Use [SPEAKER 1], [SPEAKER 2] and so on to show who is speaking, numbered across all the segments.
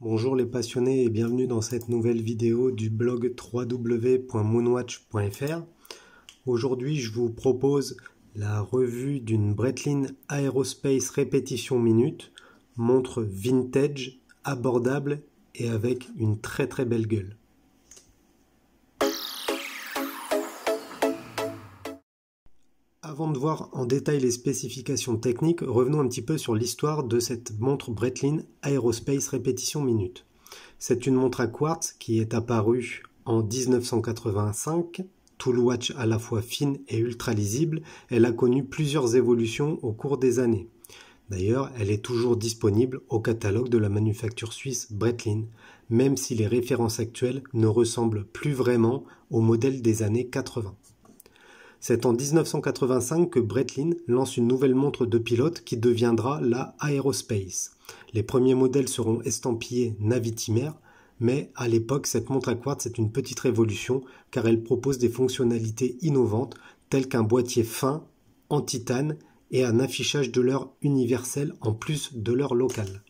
[SPEAKER 1] Bonjour les passionnés et bienvenue dans cette nouvelle vidéo du blog www.moonwatch.fr. Aujourd'hui je vous propose la revue d'une Breitling Aerospace répétition minute, montre vintage, abordable et avec une très belle gueule. Avant de voir en détail les spécifications techniques, revenons un petit peu sur l'histoire de cette montre Breitling Aerospace répétition minute. C'est une montre à quartz qui est apparue en 1985, tool watch à la fois fine et ultra lisible. Elle a connu plusieurs évolutions au cours des années. D'ailleurs, elle est toujours disponible au catalogue de la manufacture suisse Breitling, même si les références actuelles ne ressemblent plus vraiment au modèle des années 80. C'est en 1985 que Breitling lance une nouvelle montre de pilote qui deviendra la Aerospace. Les premiers modèles seront estampillés Navitimer, mais à l'époque, cette montre à quartz est une petite révolution car elle propose des fonctionnalités innovantes telles qu'un boîtier fin en titane et un affichage de l'heure universel en plus de l'heure locale.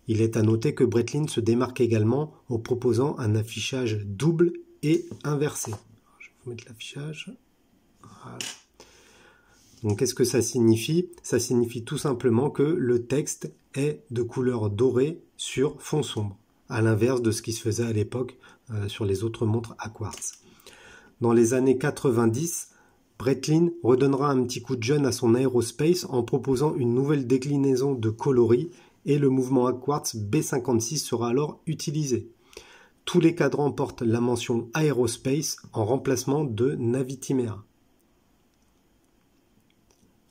[SPEAKER 1] Il est à noter que Breitling se démarque également en proposant un affichage double et inversé. Je vais vous mettre l'affichage. Voilà. Donc qu'est-ce que ça signifie? Ça signifie tout simplement que le texte est de couleur dorée sur fond sombre, à l'inverse de ce qui se faisait à l'époque sur les autres montres à quartz. Dans les années 90, Breitling redonnera un petit coup de jeune à son Aerospace en proposant une nouvelle déclinaison de coloris et le mouvement à quartz B56 sera alors utilisé. Tous les cadrans portent la mention Aerospace en remplacement de Navitimer.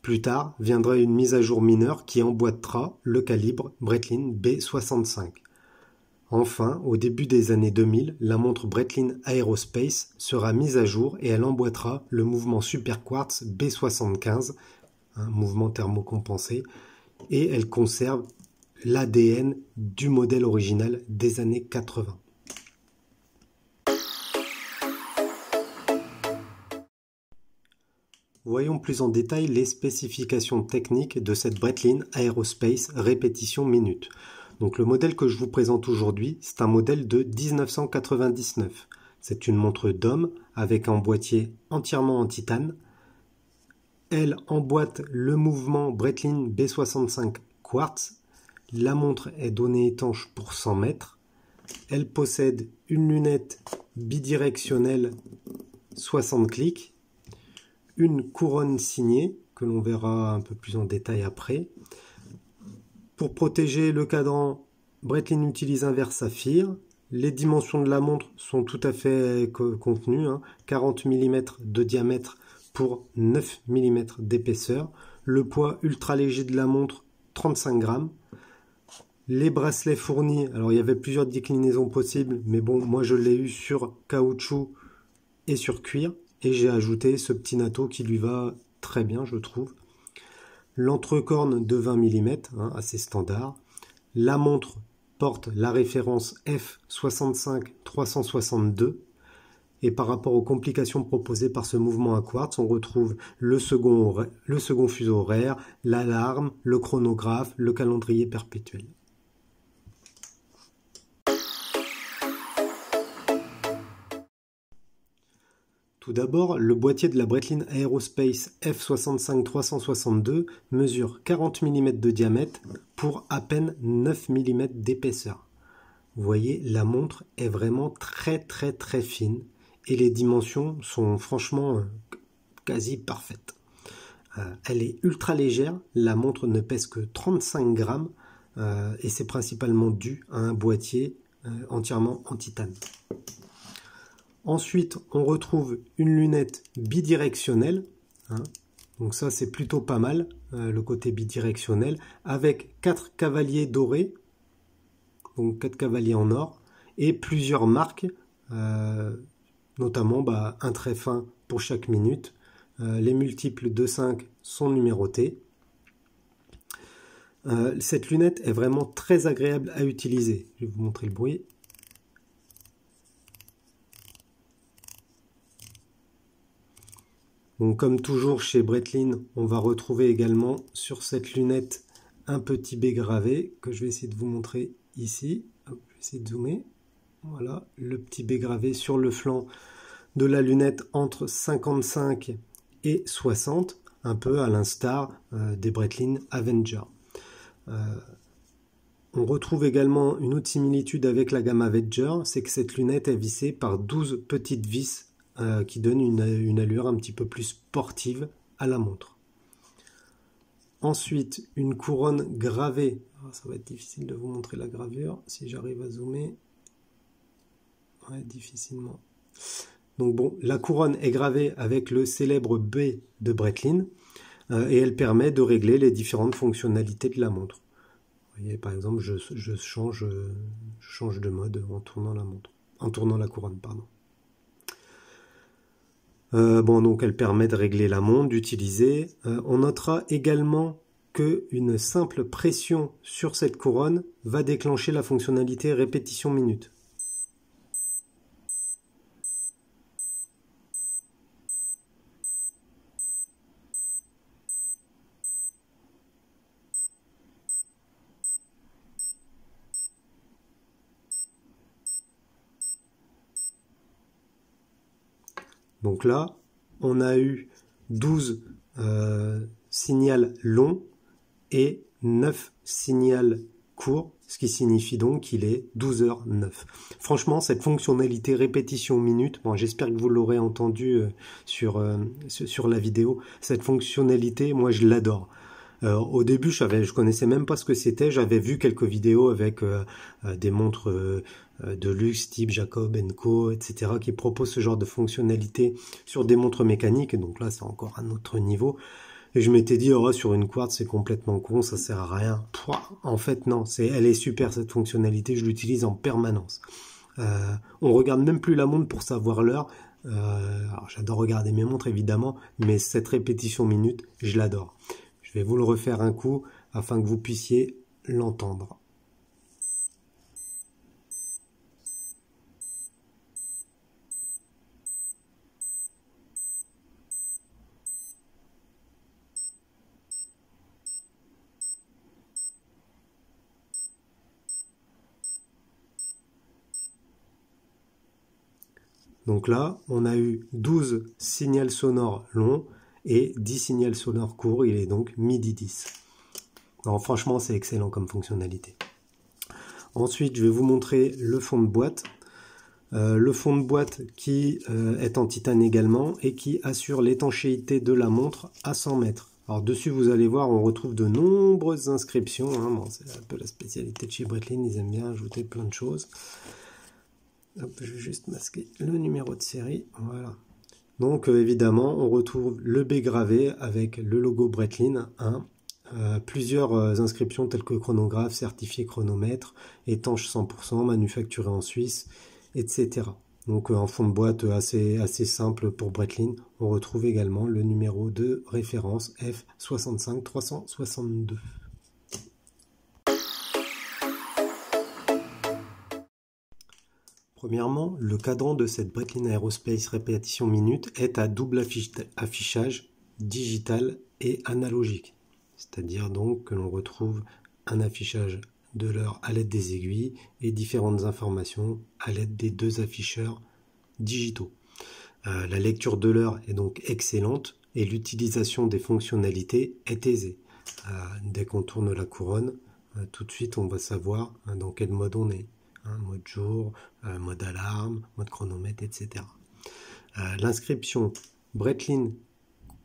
[SPEAKER 1] Plus tard viendra une mise à jour mineure qui emboîtera le calibre Breitling B65. Enfin, au début des années 2000, la montre Breitling Aerospace sera mise à jour et elle emboîtera le mouvement Super Quartz B75, un mouvement thermocompensé, et elle conserve l'ADN du modèle original des années 80. Voyons plus en détail les spécifications techniques de cette Breitling Aerospace répétition minute. Donc le modèle que je vous présente aujourd'hui, c'est un modèle de 1999. C'est une montre d'homme avec un boîtier entièrement en titane. Elle emboîte le mouvement Breitling B65 Quartz. La montre est donnée étanche pour 100 mètres. Elle possède une lunette bidirectionnelle 60 clics. Une couronne signée, que l'on verra un peu plus en détail après. Pour protéger le cadran, Breitling utilise un verre saphir. Les dimensions de la montre sont tout à fait contenues, 40 mm de diamètre pour 9 mm d'épaisseur. Le poids ultra léger de la montre, 35 grammes. Les bracelets fournis, alors il y avait plusieurs déclinaisons possibles, mais bon, moi je l'ai eu sur caoutchouc et sur cuir. Et j'ai ajouté ce petit natto qui lui va très bien, je trouve. L'entrecorne de 20 mm, assez standard. La montre porte la référence F65362. Et par rapport aux complications proposées par ce mouvement à quartz, on retrouve le second fuseau horaire, l'alarme, le chronographe, le calendrier perpétuel. Tout d'abord, le boîtier de la Breitling Aerospace F65362 mesure 40 mm de diamètre pour à peine 9 mm d'épaisseur. Vous voyez, la montre est vraiment très fine et les dimensions sont franchement quasi parfaites. Elle est ultra légère, la montre ne pèse que 35 grammes et c'est principalement dû à un boîtier entièrement en titane. Ensuite, on retrouve une lunette bidirectionnelle, donc ça c'est plutôt pas mal, le côté bidirectionnel, avec 4 cavaliers dorés, donc 4 cavaliers en or, et plusieurs marques, notamment un trait fin pour chaque minute. Les multiples de 5 sont numérotés. Cette lunette est vraiment très agréable à utiliser. Je vais vous montrer le bruit. Donc, comme toujours chez Breitling, on va retrouver également sur cette lunette un petit B gravé que je vais essayer de vous montrer ici. Hop, je vais essayer de zoomer. Voilà, le petit B gravé sur le flanc de la lunette entre 55 et 60, un peu à l'instar des Breitling Avenger. On retrouve également une autre similitude avec la gamme Avenger, c'est que cette lunette est vissée par 12 petites vis qui donnent une allure un petit peu plus sportive à la montre. Ensuite, une couronne gravée. Alors, ça va être difficile de vous montrer la gravure si j'arrive à zoomer. Ouais, difficilement. Donc bon, la couronne est gravée avec le célèbre B de Breitling et elle permet de régler les différentes fonctionnalités de la montre. Vous voyez, par exemple, je change de mode en tournant la montre, en tournant la couronne, pardon. Bon, donc elle permet de régler la montre, d'utiliser. On notera également qu'une simple pression sur cette couronne va déclencher la fonctionnalité répétition minute. Donc là, on a eu 12 signaux longs et 9 signaux courts, ce qui signifie donc qu'il est 12h09. Franchement, cette fonctionnalité répétition minute, bon, j'espère que vous l'aurez entendu sur la vidéo, cette fonctionnalité, moi je l'adore. Au début, je connaissais même pas ce que c'était. J'avais vu quelques vidéos avec des montres de luxe type Jacob & Co, etc. qui proposent ce genre de fonctionnalité sur des montres mécaniques. Donc là, c'est encore un autre niveau. Et je m'étais dit, oh, sur une quartz, c'est complètement con, ça sert à rien. Pouah, en fait, non, elle est super cette fonctionnalité. Je l'utilise en permanence. On regarde même plus la montre pour savoir l'heure. Alors, j'adore regarder mes montres évidemment, mais cette répétition minute, je l'adore. Je vais vous le refaire un coup afin que vous puissiez l'entendre. Donc là, on a eu 12 signaux sonores longs et 10 signaux sonores courts, il est donc midi 10. Alors franchement, c'est excellent comme fonctionnalité. Ensuite, je vais vous montrer le fond de boîte. Le fond de boîte qui est en titane également et qui assure l'étanchéité de la montre à 100 mètres. Alors dessus, vous allez voir, on retrouve de nombreuses inscriptions. Hein. Bon, c'est un peu la spécialité de chez Breitling, ils aiment bien ajouter plein de choses. Hop, je vais juste masquer le numéro de série. Voilà. Donc évidemment, on retrouve le B gravé avec le logo Breitling 1. Plusieurs inscriptions telles que chronographe, certifié chronomètre, étanche 100%, manufacturé en Suisse, etc. Donc en fond de boîte assez simple pour Breitling, on retrouve également le numéro de référence F65362. Premièrement, le cadran de cette Breitling Aerospace répétition minute est à double affichage digital et analogique. C'est-à-dire donc que l'on retrouve un affichage de l'heure à l'aide des aiguilles et différentes informations à l'aide des deux afficheurs digitaux. La lecture de l'heure est donc excellente et l'utilisation des fonctionnalités est aisée. Dès qu'on tourne la couronne, tout de suite on va savoir dans quel mode on est. Mode jour, mode alarme, mode chronomètre, etc. L'inscription Breitling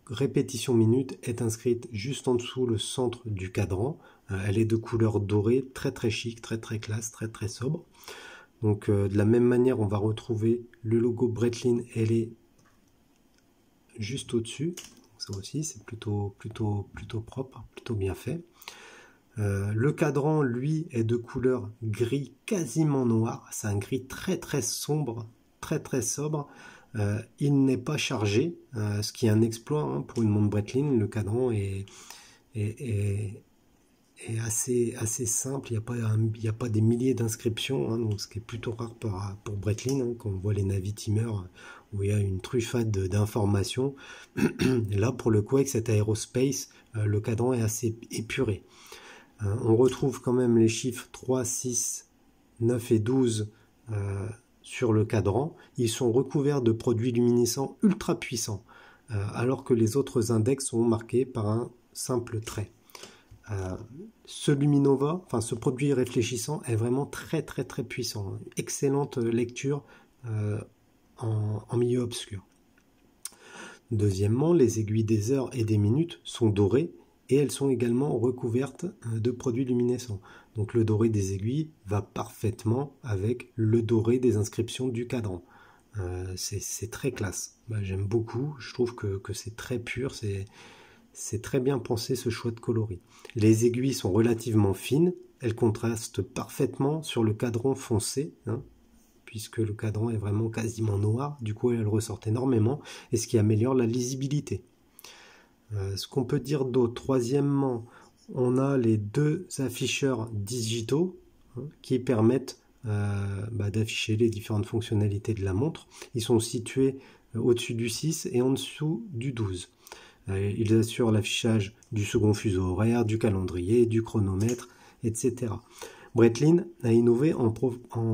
[SPEAKER 1] répétition minute est inscrite juste en dessous le centre du cadran. Elle est de couleur dorée, très très chic, très très classe, très très sobre. Donc de la même manière, on va retrouver le logo Breitling, elle est juste au-dessus. Ça aussi, c'est plutôt propre, plutôt bien fait. Le cadran, lui, est de couleur gris quasiment noir. C'est un gris très très sombre, très très sobre. Il n'est pas chargé, ce qui est un exploit pour une montre Breitling. Le cadran est assez simple. Il n'y a pas des milliers d'inscriptions, donc ce qui est plutôt rare pour Breitling, quand on voit les Navitimers où il y a une truffade d'informations. Là, pour le coup, avec cet Aerospace, le cadran est assez épuré. On retrouve quand même les chiffres 3, 6, 9 et 12 sur le cadran, ils sont recouverts de produits luminescents ultra puissants, alors que les autres index sont marqués par un simple trait. Ce Luminova, enfin ce produit réfléchissant est vraiment très très très puissant. Excellente lecture en milieu obscur. Deuxièmement, les aiguilles des heures et des minutes sont dorées et elles sont également recouvertes de produits luminescents. Donc le doré des aiguilles va parfaitement avec le doré des inscriptions du cadran. C'est très classe. J'aime beaucoup, je trouve que c'est très pur, c'est très bien pensé ce choix de coloris. Les aiguilles sont relativement fines, elles contrastent parfaitement sur le cadran foncé, puisque le cadran est vraiment quasiment noir, du coup elles ressortent énormément, et ce qui améliore la lisibilité. Ce qu'on peut dire d'autre, troisièmement, on a les deux afficheurs digitaux qui permettent d'afficher les différentes fonctionnalités de la montre. Ils sont situés au-dessus du 6 et en dessous du 12. Ils assurent l'affichage du second fuseau horaire, du calendrier, du chronomètre, etc. Breitling a innové en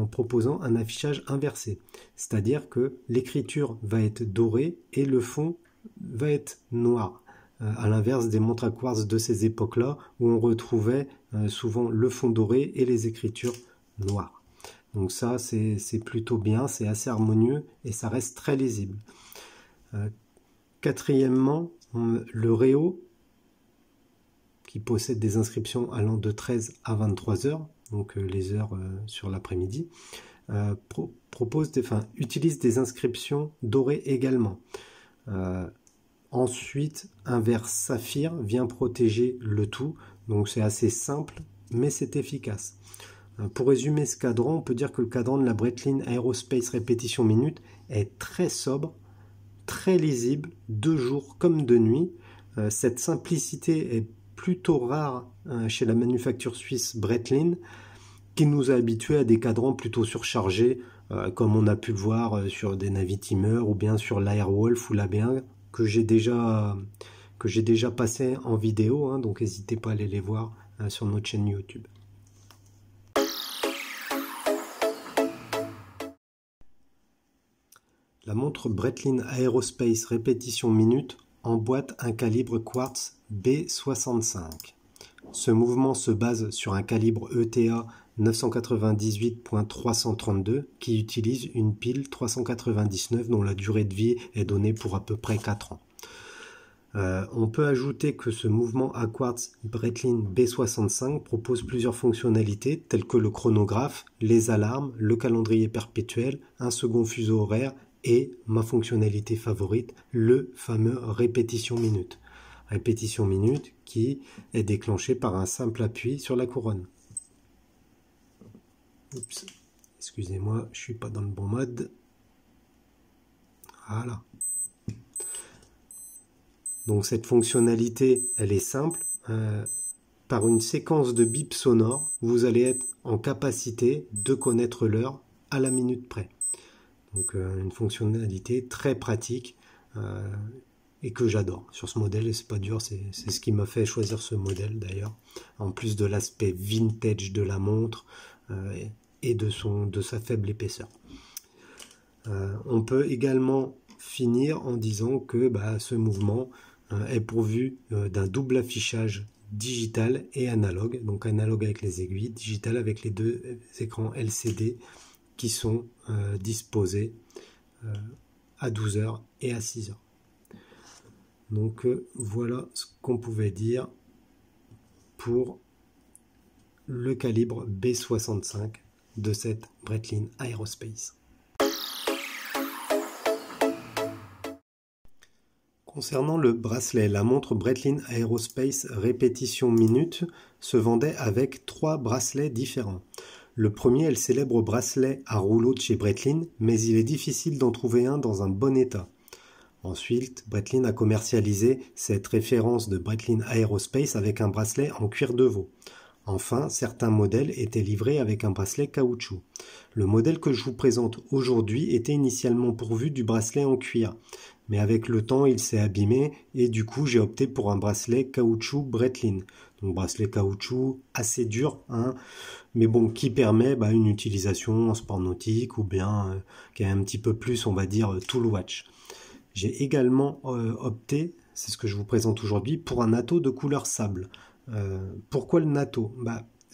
[SPEAKER 1] proposant un affichage inversé, c'est-à-dire que l'écriture va être dorée et le fond va être noir, à l'inverse des montres à quartz de ces époques-là où on retrouvait souvent le fond doré et les écritures noires. Donc ça, c'est plutôt bien, c'est assez harmonieux et ça reste très lisible. Quatrièmement, le Réo, qui possède des inscriptions allant de 13 à 23 heures, donc les heures sur l'après-midi, utilise des inscriptions dorées également. Ensuite, un verre saphir vient protéger le tout, donc c'est assez simple, mais c'est efficace. Pour résumer ce cadran, on peut dire que le cadran de la Breitling Aerospace Répétition Minute est très sobre, très lisible, de jour comme de nuit. Cette simplicité est plutôt rare chez la manufacture suisse Breitling, qui nous a habitués à des cadrans plutôt surchargés, comme on a pu le voir sur des Navitimer ou bien sur l'Airwolf ou l'AB1, que j'ai déjà passé en vidéo, donc n'hésitez pas à aller les voir sur notre chaîne YouTube. La montre Breitling Aerospace Répétition Minute emboîte un calibre quartz B65. Ce mouvement se base sur un calibre ETA 998.332 qui utilise une pile 399 dont la durée de vie est donnée pour à peu près 4 ans. On peut ajouter que ce mouvement à quartz Breitling B65 propose plusieurs fonctionnalités telles que le chronographe, les alarmes, le calendrier perpétuel, un second fuseau horaire et ma fonctionnalité favorite, le fameux répétition minute. Répétition minute qui est déclenchée par un simple appui sur la couronne. Oups, excusez-moi, je suis pas dans le bon mode. Voilà. Donc cette fonctionnalité, elle est simple. Par une séquence de bips sonores, vous allez être en capacité de connaître l'heure à la minute près. Donc une fonctionnalité très pratique et que j'adore sur ce modèle, et c'est pas dur, c'est ce qui m'a fait choisir ce modèle d'ailleurs, en plus de l'aspect vintage de la montre et de sa faible épaisseur. On peut également finir en disant que ce mouvement est pourvu d'un double affichage digital et analogue, donc analogue avec les aiguilles, digital avec les deux écrans LCD qui sont disposés à 12h et à 6h. Donc voilà ce qu'on pouvait dire pour le calibre B65 de cette Breitling Aerospace. Concernant le bracelet, la montre Breitling Aerospace Répétition Minute se vendait avec 3 bracelets différents. Le premier est le célèbre bracelet à rouleau de chez Breitling, mais il est difficile d'en trouver un dans un bon état. Ensuite, Breitling a commercialisé cette référence de Breitling Aerospace avec un bracelet en cuir de veau. Enfin, certains modèles étaient livrés avec un bracelet caoutchouc. Le modèle que je vous présente aujourd'hui était initialement pourvu du bracelet en cuir, mais avec le temps il s'est abîmé et du coup j'ai opté pour un bracelet caoutchouc Breitling. Donc bracelet caoutchouc assez dur, mais bon, qui permet une utilisation en sport nautique ou bien qui est un petit peu plus, on va dire, tool watch. J'ai également opté, c'est ce que je vous présente aujourd'hui, pour un NATO de couleur sable. Pourquoi le NATO?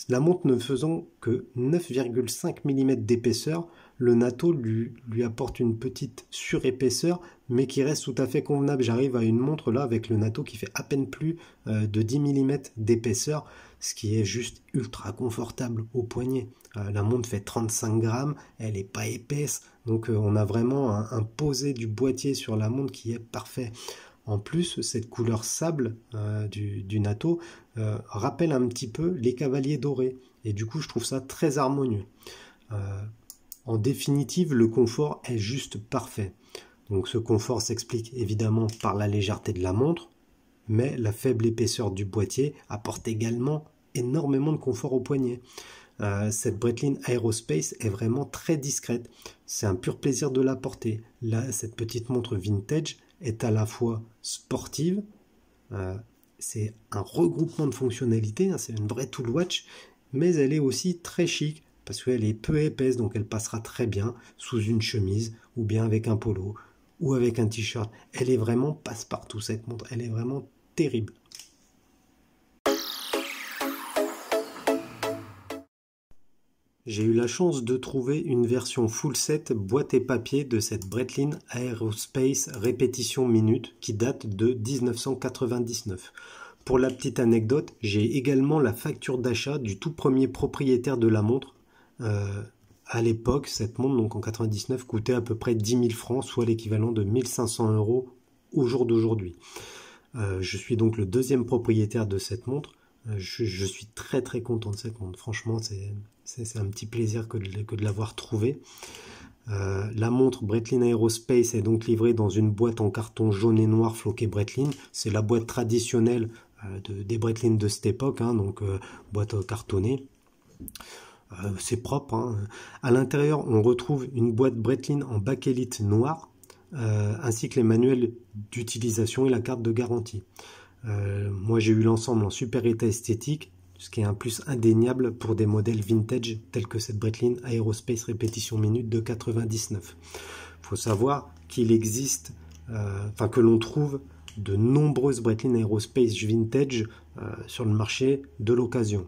[SPEAKER 1] La montre ne faisant que 9,5 mm d'épaisseur, le NATO lui apporte une petite surépaisseur, mais qui reste tout à fait convenable. J'arrive à une montre là avec le NATO qui fait à peine plus de 10 mm d'épaisseur, ce qui est juste ultra confortable au poignet. La montre fait 35 grammes, elle n'est pas épaisse, donc on a vraiment un posé du boîtier sur la montre qui est parfait. En plus, cette couleur sable du NATO rappelle un petit peu les cavaliers dorés. Et du coup, je trouve ça très harmonieux. En définitive, le confort est juste parfait. Donc ce confort s'explique évidemment par la légèreté de la montre, mais la faible épaisseur du boîtier apporte également énormément de confort au poignet. Cette Breitling Aerospace est vraiment très discrète. C'est un pur plaisir de la porter. Là, cette petite montre vintage est à la fois sportive, c'est un regroupement de fonctionnalités, hein, c'est une vraie tool watch, mais elle est aussi très chic parce qu'elle est peu épaisse, donc elle passera très bien sous une chemise ou bien avec un polo ou avec un t-shirt. Elle est vraiment passe-partout cette montre, elle est vraiment terrible. J'ai eu la chance de trouver une version full set boîte et papier de cette Breitling Aerospace répétition minute qui date de 1999. Pour la petite anecdote, j'ai également la facture d'achat du tout premier propriétaire de la montre. À l'époque, cette montre, donc en 99, coûtait à peu près 10 000 francs, soit l'équivalent de 1500 € au jour d'aujourd'hui. Je suis donc le deuxième propriétaire de cette montre. Je suis très très content de cette montre. Franchement, c'est un petit plaisir que de l'avoir trouvée. La montre Breitling Aerospace est donc livrée dans une boîte en carton jaune et noir floqué Breitling. C'est la boîte traditionnelle des Breitling de cette époque, hein, donc boîte cartonnée. C'est propre. Hein. À l'intérieur, on retrouve une boîte Breitling en bakélite noir, ainsi que les manuels d'utilisation et la carte de garantie. Moi j'ai eu l'ensemble en super état esthétique, ce qui est un plus indéniable pour des modèles vintage tels que cette Breitling Aerospace répétition minute de 99. Il faut savoir qu'il existe, que l'on trouve de nombreuses Breitling Aerospace vintage sur le marché de l'occasion.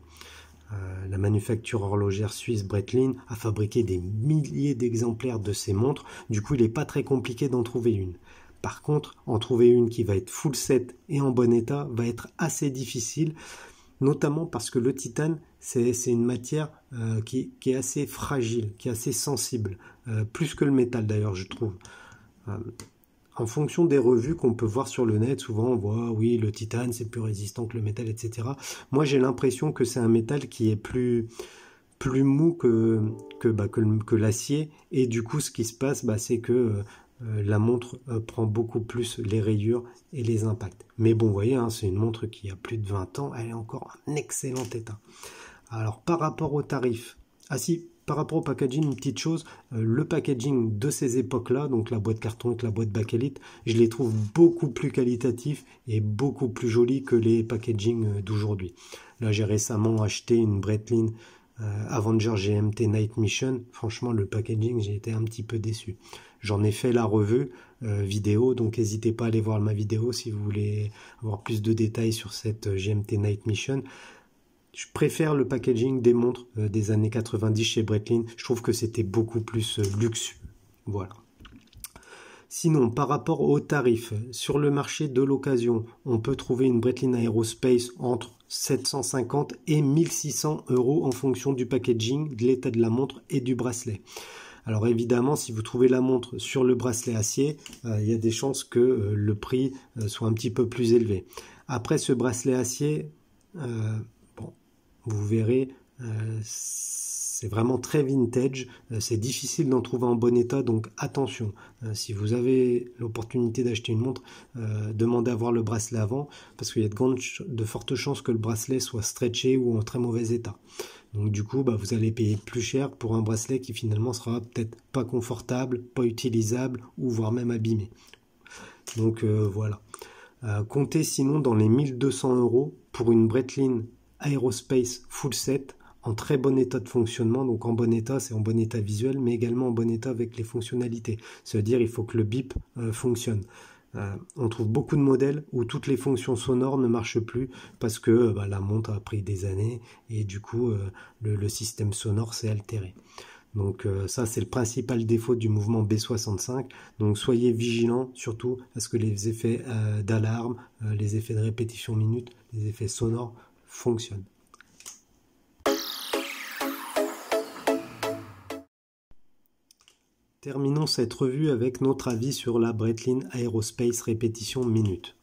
[SPEAKER 1] La manufacture horlogère suisse Breitling a fabriqué des milliers d'exemplaires de ces montres, du coup il n'est pas très compliqué d'en trouver une. Par contre, en trouver une qui va être full set et en bon état va être assez difficile, notamment parce que le titane, c'est une matière qui est assez fragile, qui est assez sensible, plus que le métal d'ailleurs, je trouve. En fonction des revues qu'on peut voir sur le net, souvent on voit, oui, le titane c'est plus résistant que le métal, etc. Moi j'ai l'impression que c'est un métal qui est plus mou que l'acier, et du coup ce qui se passe, c'est que la montre prend beaucoup plus les rayures et les impacts. Mais bon, vous voyez, hein, c'est une montre qui a plus de 20 ans, elle est encore en excellent état. Alors, par rapport au tarif, par rapport au packaging, une petite chose, le packaging de ces époques-là, donc la boîte carton avec la boîte bakélite, je les trouve beaucoup plus qualitatifs et beaucoup plus jolis que les packaging d'aujourd'hui. Là, j'ai récemment acheté une Breitling Avenger GMT Night Mission. Franchement, le packaging, j'ai été un petit peu déçu. J'en ai fait la revue vidéo, donc n'hésitez pas à aller voir ma vidéo si vous voulez avoir plus de détails sur cette GMT Night Mission. Je préfère le packaging des montres des années 90 chez Breitling. Je trouve que c'était beaucoup plus luxueux. Voilà. Sinon, par rapport aux tarifs, sur le marché de l'occasion, on peut trouver une Breitling Aerospace entre 750 et 1600 € en fonction du packaging, de l'état de la montre et du bracelet. Alors évidemment, si vous trouvez la montre sur le bracelet acier, il y a des chances que le prix soit un petit peu plus élevé. Après ce bracelet acier, vous verrez, c'est vraiment très vintage, c'est difficile d'en trouver en bon état, donc attention, si vous avez l'opportunité d'acheter une montre, demandez à voir le bracelet avant, parce qu'il y a de fortes chances que le bracelet soit stretché ou en très mauvais état. Donc du coup, vous allez payer plus cher pour un bracelet qui finalement sera peut-être pas confortable, pas utilisable, ou voire même abîmé. Donc voilà. Comptez sinon dans les 1200 € pour une Breitling Aerospace full set en très bon état de fonctionnement. Donc en bon état, c'est en bon état visuel, mais également en bon état avec les fonctionnalités. C'est-à-dire il faut que le bip fonctionne. On trouve beaucoup de modèles où toutes les fonctions sonores ne marchent plus parce que la montre a pris des années et du coup le système sonore s'est altéré. Donc ça c'est le principal défaut du mouvement B65. Donc soyez vigilants surtout à ce que les effets d'alarme, les effets de répétition minute, les effets sonores fonctionnent. Terminons cette revue avec notre avis sur la Breitling Aerospace répétition minute.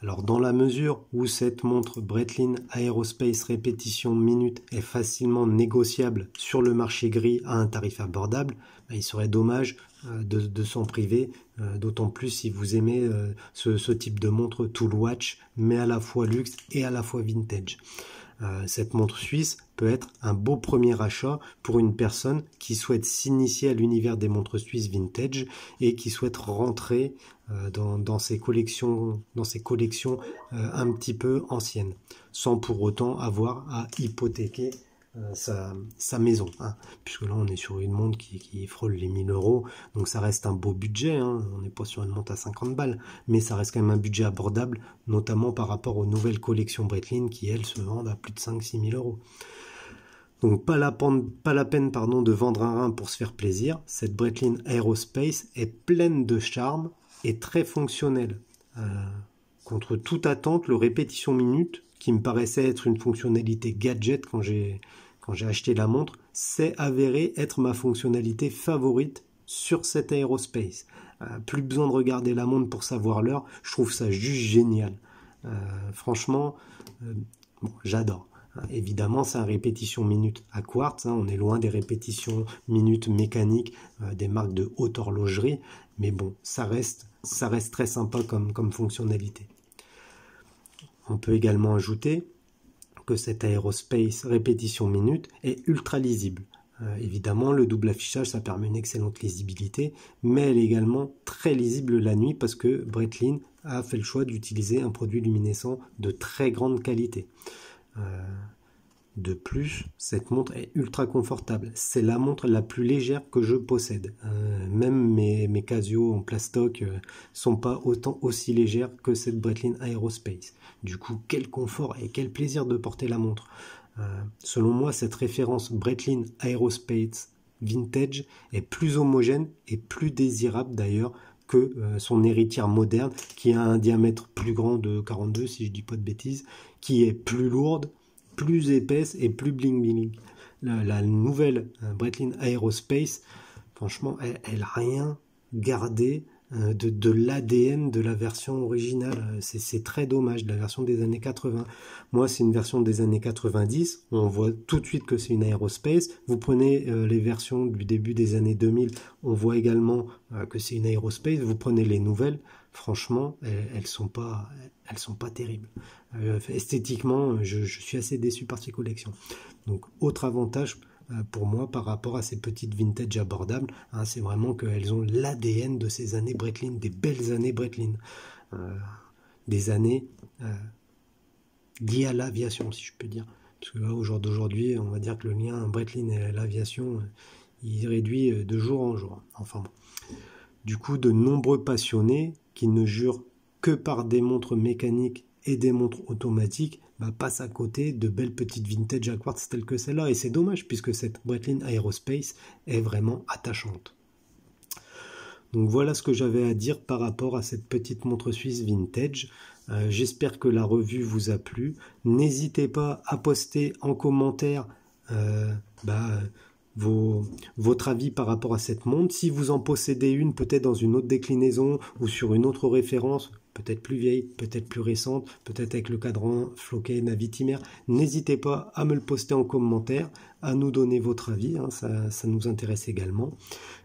[SPEAKER 1] Alors dans la mesure où cette montre Breitling Aerospace répétition minute est facilement négociable sur le marché gris à un tarif abordable, il serait dommage de s'en priver, d'autant plus si vous aimez ce type de montre Tool Watch, mais à la fois luxe et à la fois vintage. Cette montre suisse peut être un beau premier achat pour une personne qui souhaite s'initier à l'univers des montres suisses vintage et qui souhaite rentrer dans ses collections un petit peu anciennes, sans pour autant avoir à hypothéquer sa maison, puisque là on est sur une montre qui frôle les 1000 €, donc ça reste un beau budget, on n'est pas sur une montre à 50 balles, mais ça reste quand même un budget abordable, notamment par rapport aux nouvelles collections Breitling qui elles se vendent à plus de 5-6 000 €. Donc pas la peine de vendre un rein pour se faire plaisir. Cette Breitling Aerospace est pleine de charme et très fonctionnelle. Contre toute attente, le répétition minute, qui me paraissait être une fonctionnalité gadget quand j'ai acheté la montre, s'est avéré être ma fonctionnalité favorite sur cette Aerospace. Plus besoin de regarder la montre pour savoir l'heure, je trouve ça juste génial. Franchement, j'adore. Évidemment, c'est un répétition minute à quartz, on est loin des répétitions minutes mécaniques des marques de haute horlogerie, mais bon, ça reste très sympa comme fonctionnalité. On peut également ajouter que cette Aerospace répétition minute est ultra lisible. Évidemment, le double affichage, ça permet une excellente lisibilité, mais elle est également très lisible la nuit parce que Breitling a fait le choix d'utiliser un produit luminescent de très grande qualité. De plus, cette montre est ultra confortable. C'est la montre la plus légère que je possède. Même mes Casio en plastoc sont pas aussi légères que cette Breitling Aerospace. Du coup, quel confort et quel plaisir de porter la montre. Selon moi, cette référence Breitling Aerospace Vintage est plus homogène et plus désirable d'ailleurs que son héritière moderne qui a un diamètre plus grand de 42 si je dis pas de bêtises, qui est plus lourde, plus épaisse et plus bling bling. La nouvelle Breitling Aerospace, franchement, elle n'a rien gardé de l'ADN de la version originale. C'est très dommage, de la version des années 80. Moi, c'est une version des années 90. On voit tout de suite que c'est une Aerospace. Vous prenez les versions du début des années 2000, on voit également que c'est une Aerospace. Vous prenez les nouvelles, franchement, elles sont pas terribles. Esthétiquement, je suis assez déçu par ces collections. Donc, autre avantage pour moi par rapport à ces petites vintage abordables, c'est vraiment qu'elles ont l'ADN de ces années Breitling, des belles années Breitling, des années liées à l'aviation, si je peux dire. Parce que là, au jour d'aujourd'hui, on va dire que le lien Breitling et l'aviation, il réduit de jour en jour. Enfin bon. Du coup, de nombreux passionnés qui ne jurent que par des montres mécaniques et des montres automatiques passent à côté de belles petites vintage à quartz telles que celle-là. Et c'est dommage puisque cette Breitling Aerospace est vraiment attachante. Donc voilà ce que j'avais à dire par rapport à cette petite montre suisse vintage. J'espère que la revue vous a plu. N'hésitez pas à poster en commentaire votre avis par rapport à cette montre. Si vous en possédez une, peut-être dans une autre déclinaison ou sur une autre référence, peut-être plus vieille, peut-être plus récente, peut-être avec le cadran floqué Navitimer, n'hésitez pas à me le poster en commentaire, à nous donner votre avis, ça nous intéresse également.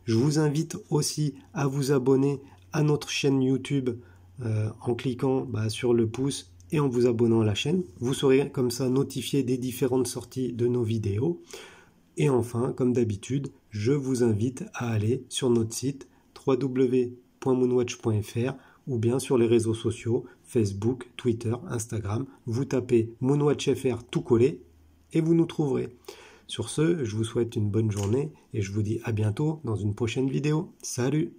[SPEAKER 1] Je vous invite aussi à vous abonner à notre chaîne YouTube en cliquant sur le pouce et en vous abonnant à la chaîne. Vous serez comme ça notifié des différentes sorties de nos vidéos. Et enfin, comme d'habitude, je vous invite à aller sur notre site www.moonwatch.fr ou bien sur les réseaux sociaux, Facebook, Twitter, Instagram. Vous tapez Moonwatch FR tout collé et vous nous trouverez. Sur ce, je vous souhaite une bonne journée et je vous dis à bientôt dans une prochaine vidéo. Salut!